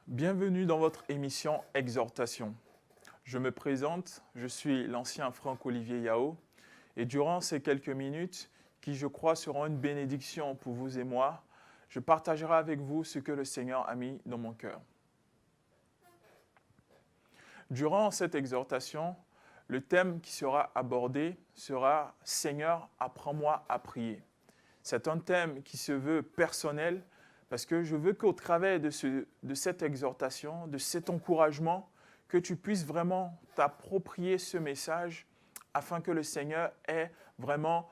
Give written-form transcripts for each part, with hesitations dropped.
Bienvenue dans votre émission Exhortation. Je me présente, je suis l'ancien Franck-Olivier Yao et durant ces quelques minutes qui je crois seront une bénédiction pour vous et moi, je partagerai avec vous ce que le Seigneur a mis dans mon cœur. Durant cette exhortation, le thème qui sera abordé sera « Seigneur, apprends-moi à prier ». C'est un thème qui se veut personnel parce que je veux qu'au travers de cette exhortation, de cet encouragement, que tu puisses vraiment t'approprier ce message afin que le Seigneur ait vraiment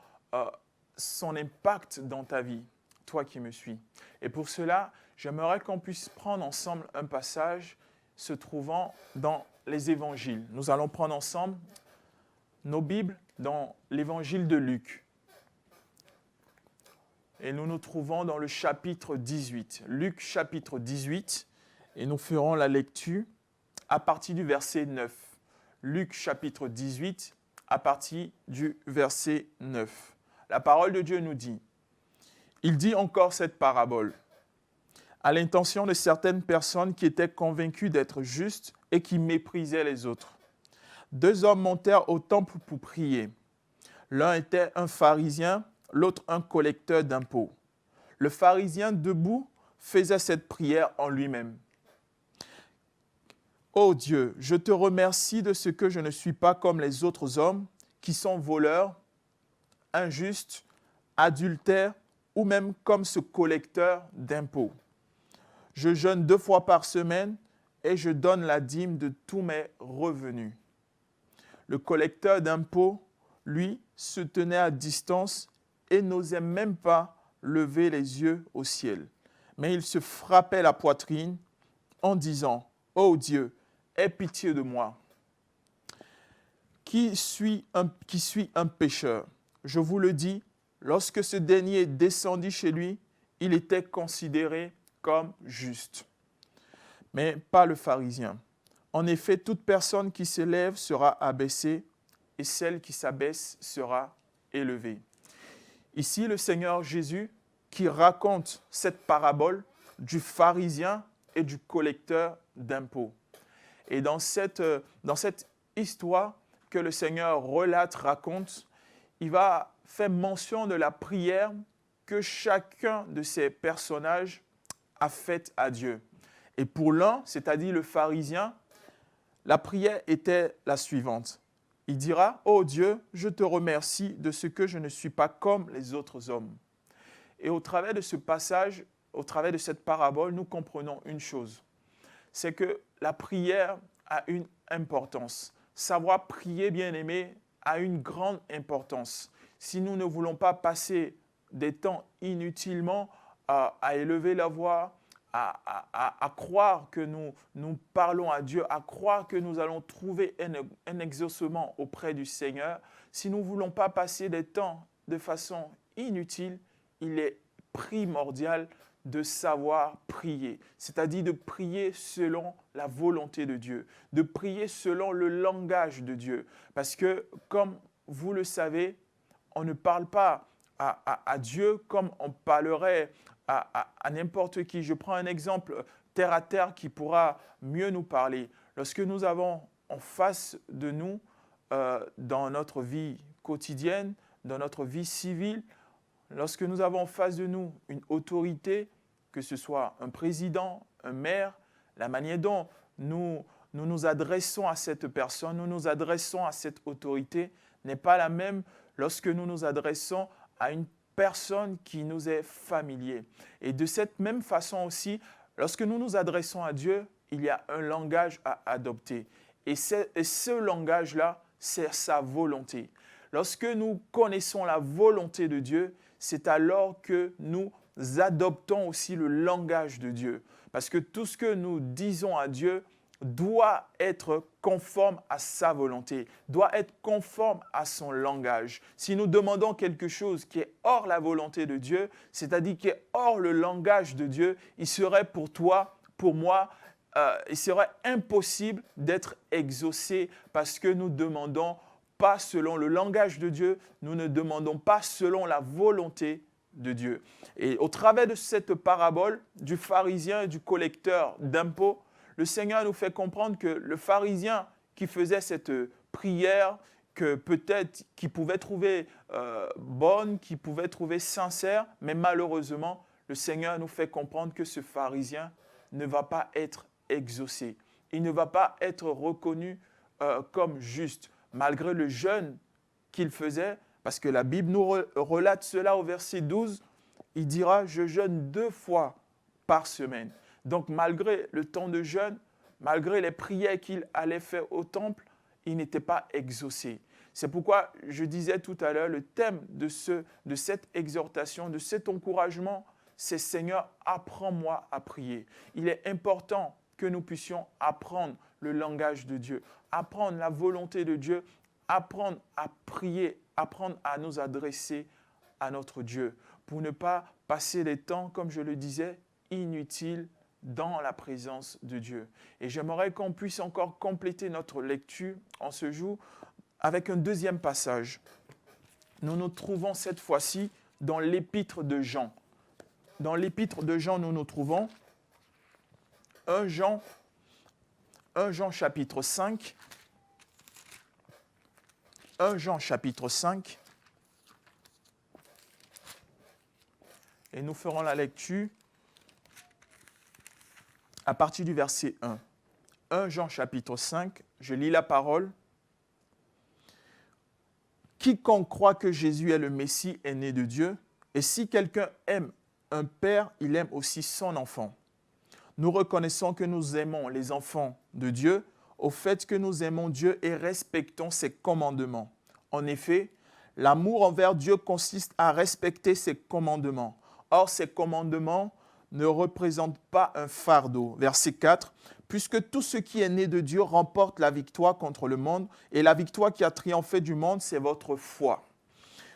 son impact dans ta vie, toi qui me suis. Et pour cela, j'aimerais qu'on puisse prendre ensemble un passage se trouvant dans les évangiles. Nous allons prendre ensemble nos Bibles dans l'évangile de Luc. Et nous nous trouvons dans le chapitre 18. Luc chapitre 18, et nous ferons la lecture à partir du verset 9. Luc chapitre 18, à partir du verset 9. La parole de Dieu nous dit, il dit encore cette parabole à l'intention de certaines personnes qui étaient convaincues d'être justes et qui méprisaient les autres. Deux hommes montèrent au temple pour prier. L'un était un pharisien, l'autre un collecteur d'impôts. Le pharisien debout faisait cette prière en lui-même. « Ô Dieu, je te remercie de ce que je ne suis pas comme les autres hommes qui sont voleurs, injustes, adultères ou même comme ce collecteur d'impôts. Je jeûne 2 fois par semaine et je donne la dîme de tous mes revenus. » Le collecteur d'impôts, lui, se tenait à distance et n'osait même pas lever les yeux au ciel. Mais il se frappait la poitrine en disant « Ô Dieu, aie pitié de moi, qui suis un pécheur. » Je vous le dis, lorsque ce dernier descendit chez lui, il était considéré comme juste. Mais pas le pharisien. En effet, toute personne qui s'élève sera abaissée et celle qui s'abaisse sera élevée. Ici, le Seigneur Jésus qui raconte cette parabole du pharisien et du collecteur d'impôts. Et dans cette histoire que le Seigneur relate, raconte, il va faire mention de la prière que chacun de ces personnages a faite à Dieu. Et pour l'un, c'est-à-dire le pharisien, la prière était la suivante. Il dira « Ô Dieu, je te remercie de ce que je ne suis pas comme les autres hommes. » Et au travers de ce passage, au travers de cette parabole, nous comprenons une chose. C'est que la prière a une importance. Savoir prier, bien-aimé, a une grande importance. Si nous ne voulons pas passer des temps inutilement à élever la voix, à croire que nous parlons à Dieu, à croire que nous allons trouver un exaucement auprès du Seigneur, si nous ne voulons pas passer des temps de façon inutile, il est primordial de savoir prier, c'est-à-dire de prier selon la volonté de Dieu, de prier selon le langage de Dieu. Parce que, comme vous le savez, on ne parle pas à Dieu comme on parlerait à n'importe qui. Je prends un exemple terre à terre qui pourra mieux nous parler. Lorsque nous avons en face de nous, dans notre vie quotidienne, dans notre vie civile, lorsque nous avons en face de nous une autorité, que ce soit un président, un maire, la manière dont nous adressons à cette personne, nous nous adressons à cette autorité n'est pas la même lorsque nous nous adressons à une personne qui nous est familier. Et de cette même façon aussi, lorsque nous nous adressons à Dieu, il y a un langage à adopter. Et ce langage-là, c'est sa volonté. Lorsque nous connaissons la volonté de Dieu, c'est alors que nous adoptons aussi le langage de Dieu. Parce que tout ce que nous disons à Dieu doit être conforme à sa volonté, doit être conforme à son langage. Si nous demandons quelque chose qui est hors la volonté de Dieu, c'est-à-dire qui est hors le langage de Dieu, il serait pour toi, pour moi, il serait impossible d'être exaucé parce que nous demandons pas selon le langage de Dieu, nous ne demandons pas selon la volonté de Dieu. Et au travers de cette parabole du pharisien et du collecteur d'impôts, le Seigneur nous fait comprendre que le pharisien qui faisait cette prière, que peut-être qu'il pouvait trouver bonne, qu'il pouvait trouver sincère, mais malheureusement, le Seigneur nous fait comprendre que ce pharisien ne va pas être exaucé. Il ne va pas être reconnu comme juste, malgré le jeûne qu'il faisait, parce que la Bible nous relate cela au verset 12. Il dira « Je jeûne 2 fois par semaine ». Donc malgré le temps de jeûne, malgré les prières qu'il allait faire au temple, il n'était pas exaucé. C'est pourquoi je disais tout à l'heure, le thème de cette exhortation, de cet encouragement, c'est « Seigneur, apprends-moi à prier ». Il est important que nous puissions apprendre le langage de Dieu, apprendre la volonté de Dieu, apprendre à prier, apprendre à nous adresser à notre Dieu, pour ne pas passer des temps, comme je le disais, inutiles dans la présence de Dieu. Et j'aimerais qu'on puisse encore compléter notre lecture en ce jour avec un deuxième passage. Nous nous trouvons cette fois-ci dans l'épître de Jean. Dans l'épître de Jean, nous nous trouvons 1 Jean chapitre 5. 1 Jean chapitre 5. Et nous ferons la lecture à partir du verset 1. 1 Jean chapitre 5, je lis la parole. « Quiconque croit que Jésus est le Messie est né de Dieu, et si quelqu'un aime un père, il aime aussi son enfant. Nous reconnaissons que nous aimons les enfants de Dieu au fait que nous aimons Dieu et respectons ses commandements. En effet, l'amour envers Dieu consiste à respecter ses commandements. Or, ces commandements ne représentent pas un fardeau. » Verset 4. « Puisque tout ce qui est né de Dieu remporte la victoire contre le monde, et la victoire qui a triomphé du monde, c'est votre foi. »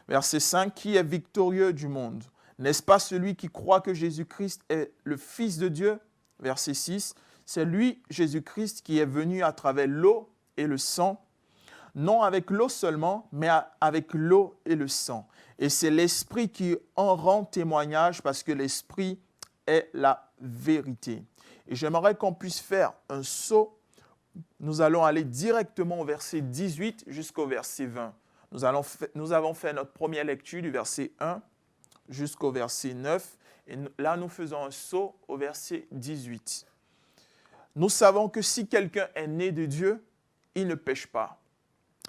Verset 5. « Qui est victorieux du monde? N'est-ce pas celui qui croit que Jésus-Christ est le Fils de Dieu ?» Verset 6. « C'est lui, Jésus-Christ, qui est venu à travers l'eau et le sang, non avec l'eau seulement, mais avec l'eau et le sang. Et c'est l'Esprit qui en rend témoignage, parce que l'Esprit est la vérité. » Et j'aimerais qu'on puisse faire un saut. Nous allons aller directement au verset 18 jusqu'au verset 20. Nous avons fait notre première lecture du verset 1 jusqu'au verset 9. Et là, nous faisons un saut au verset 18. Nous savons que si quelqu'un est né de Dieu, il ne pêche pas.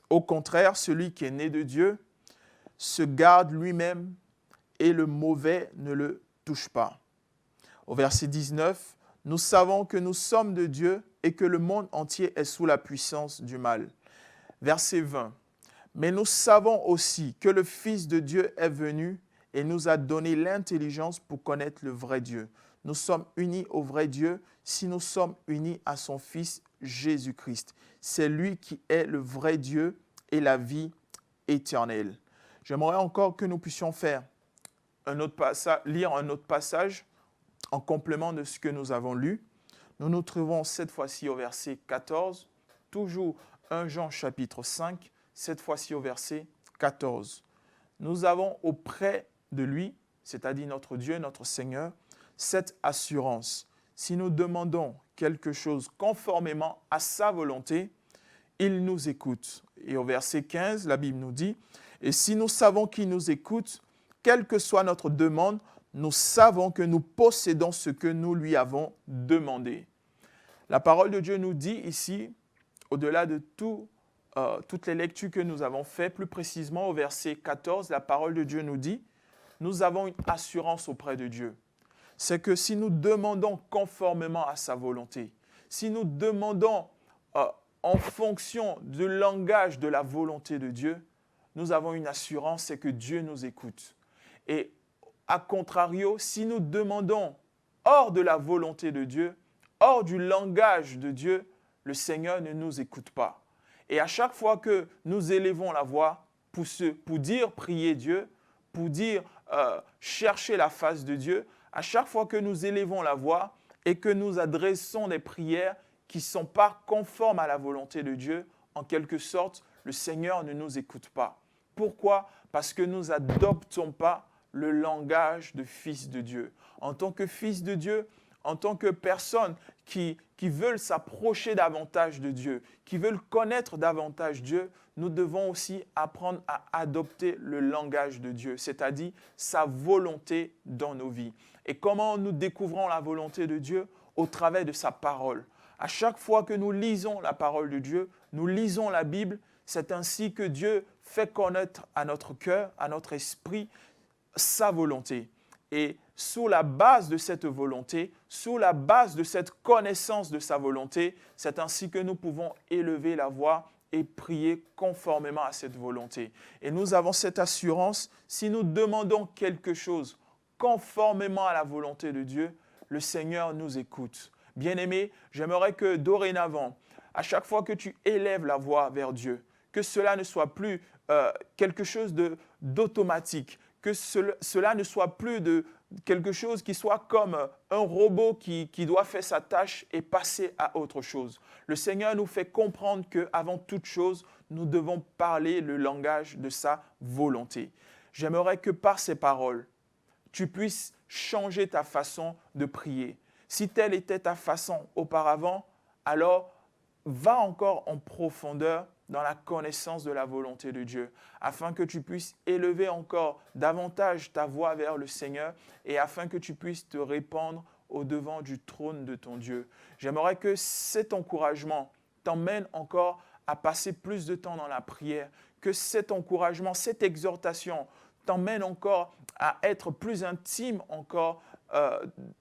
Au contraire, celui qui est né de Dieu se garde lui-même et le mauvais ne le touche pas. Au verset 19, nous savons que nous sommes de Dieu et que le monde entier est sous la puissance du mal. Verset 20, mais nous savons aussi que le Fils de Dieu est venu et nous a donné l'intelligence pour connaître le vrai Dieu. Nous sommes unis au vrai Dieu si nous sommes unis à son Fils Jésus-Christ. C'est lui qui est le vrai Dieu et la vie éternelle. J'aimerais encore que nous puissions lire un autre passage en complément de ce que nous avons lu. Nous nous trouvons cette fois-ci au verset 14, toujours 1 Jean chapitre 5, cette fois-ci au verset 14. Nous avons auprès de lui, c'est-à-dire notre Dieu, notre Seigneur, cette assurance. Si nous demandons quelque chose conformément à sa volonté, il nous écoute. Et au verset 15, la Bible nous dit, « Et si nous savons qu'il nous écoute, quelle que soit notre demande, nous savons que nous possédons ce que nous lui avons demandé. » La parole de Dieu nous dit ici, au-delà de toutes les lectures que nous avons faites, plus précisément au verset 14, la parole de Dieu nous dit, nous avons une assurance auprès de Dieu. C'est que si nous demandons conformément à sa volonté, si nous demandons en fonction du langage de la volonté de Dieu, nous avons une assurance, c'est que Dieu nous écoute. Et à contrario, si nous demandons hors de la volonté de Dieu, hors du langage de Dieu, le Seigneur ne nous écoute pas. Et à chaque fois que nous élevons la voix pour dire prier Dieu, pour dire chercher la face de Dieu, à chaque fois que nous élevons la voix et que nous adressons des prières qui ne sont pas conformes à la volonté de Dieu, en quelque sorte, le Seigneur ne nous écoute pas. Pourquoi? Parce que nous n'adoptons pas le langage de fils de Dieu. En tant que fils de Dieu, en tant que personne qui veulent s'approcher davantage de Dieu, qui veulent connaître davantage Dieu, nous devons aussi apprendre à adopter le langage de Dieu, c'est-à-dire sa volonté dans nos vies. Et comment nous découvrons la volonté de Dieu? Au travers de sa parole. À chaque fois que nous lisons la parole de Dieu, nous lisons la Bible, c'est ainsi que Dieu fait connaître à notre cœur, à notre esprit, sa volonté. Et sous la base de cette volonté, sous la base de cette connaissance de sa volonté, c'est ainsi que nous pouvons élever la voix et prier conformément à cette volonté. Et nous avons cette assurance, si nous demandons quelque chose conformément à la volonté de Dieu, le Seigneur nous écoute. Bien-aimé, j'aimerais que dorénavant, à chaque fois que tu élèves la voix vers Dieu, que cela ne soit plus quelque chose d'automatique, que cela ne soit plus quelque chose qui soit comme un robot qui doit faire sa tâche et passer à autre chose. Le Seigneur nous fait comprendre qu'avant toute chose, nous devons parler le langage de sa volonté. J'aimerais que par ces paroles, tu puisses changer ta façon de prier. Si telle était ta façon auparavant, alors va encore en profondeur dans la connaissance de la volonté de Dieu, afin que tu puisses élever encore davantage ta voix vers le Seigneur et afin que tu puisses te répandre au-devant du trône de ton Dieu. J'aimerais que cet encouragement t'emmène encore à passer plus de temps dans la prière, que cet encouragement, cette exhortation t'emmène encore à être plus intime encore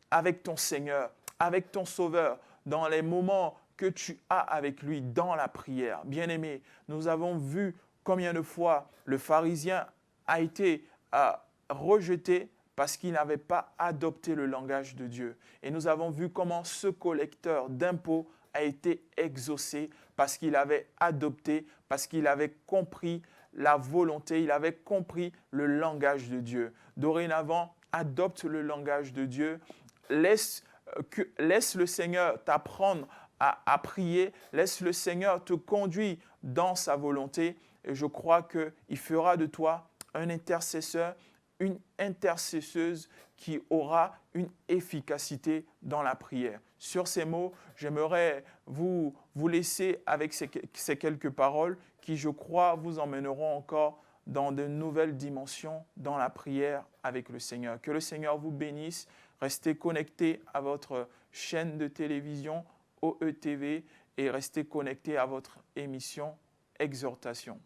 avec ton Seigneur, avec ton Sauveur, dans les moments que tu as avec lui dans la prière. Bien-aimé, nous avons vu combien de fois le pharisien a été rejeté parce qu'il n'avait pas adopté le langage de Dieu. Et nous avons vu comment ce collecteur d'impôts a été exaucé parce qu'il avait adopté, parce qu'il avait compris la volonté, il avait compris le langage de Dieu. Dorénavant, adopte le langage de Dieu, laisse le Seigneur t'apprendre à prier, laisse le Seigneur te conduire dans sa volonté et je crois qu'il fera de toi un intercesseur, une intercesseuse qui aura une efficacité dans la prière. Sur ces mots, j'aimerais vous laisser avec ces quelques paroles qui, je crois, vous emmèneront encore dans de nouvelles dimensions dans la prière avec le Seigneur. Que le Seigneur vous bénisse. Restez connectés à votre chaîne de télévision OETV et restez connectés à votre émission Exhortation.